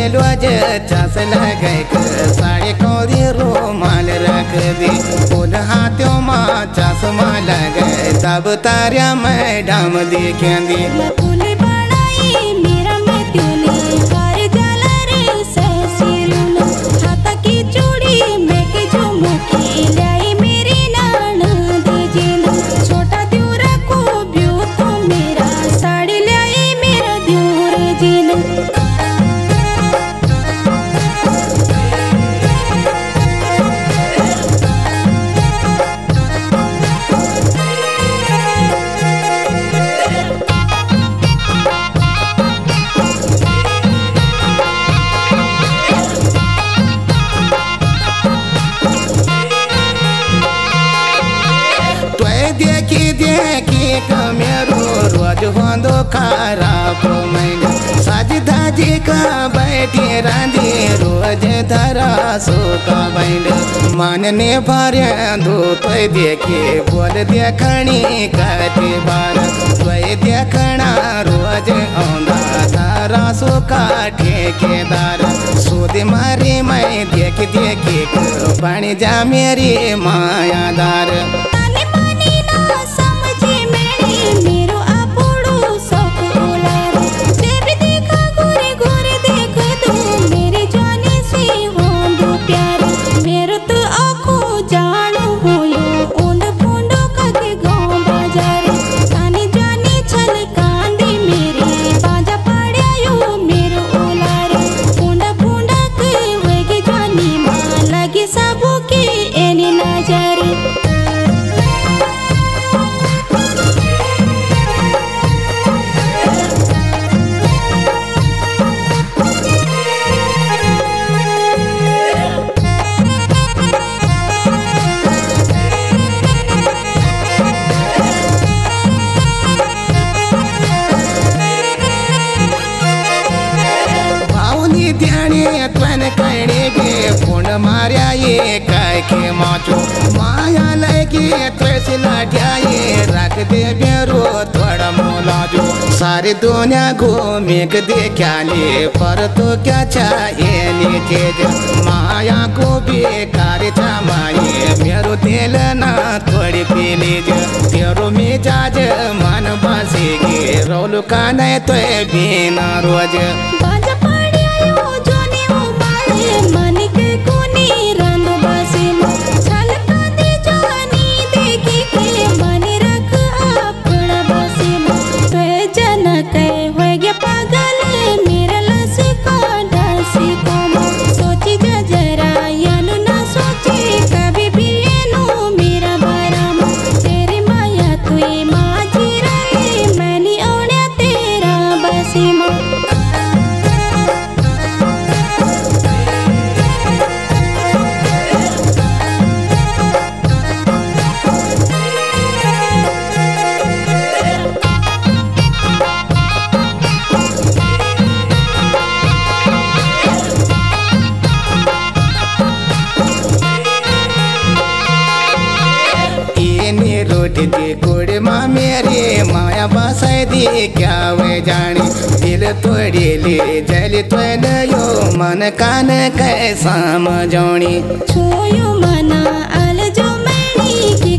दिलो आज चास लगे साड़ी कोरी रोमाल रख दी फूल हाथों माँ चश्मा लगे तब तारिया मैडम देखेंदी देखी कमेरो रोज होंदो खराब मैंने साज धाजी का बैठी रांधी रोज धरा सो का बैंड मन ने भरे दो तो देखे बोल देखनी कहते बार तो देखना रोज औंदा धरा सो का ठेकेदार सूद मारी मैं देख पानी जा मेरी मायादार फोन मारिया ये काय के माचो माया लगी त्वैसी लाठियाए रख दे बेरो थोड़ा मोला जो सारी दुनिया घूमे के देखा ले पर तो क्या चाहिए नीचे माया को बेकार जमाए मेरो दिल ना थोड़ी पी लीजिए तेरो मिजाज मन बसेगी रोल का नहीं तो बिना रोज मन के कोनी रंग बसे छलका दे जानी देखी के मन रख अपना बसे तो जन कहे होगे पागल मेरा लस का डसी को सोची जरा यानु ना सोची कभी भी नो मेरा बाराम तेरी माया तुई माजी रहे मैंने औने तेरा बसे दे कोड़े माँ मेरे माया बसाई दे क्या वे जाने दिल तोड़े ले जल तो नयो मन कान कैसा मजोनी छोयो मना अल जो मैनी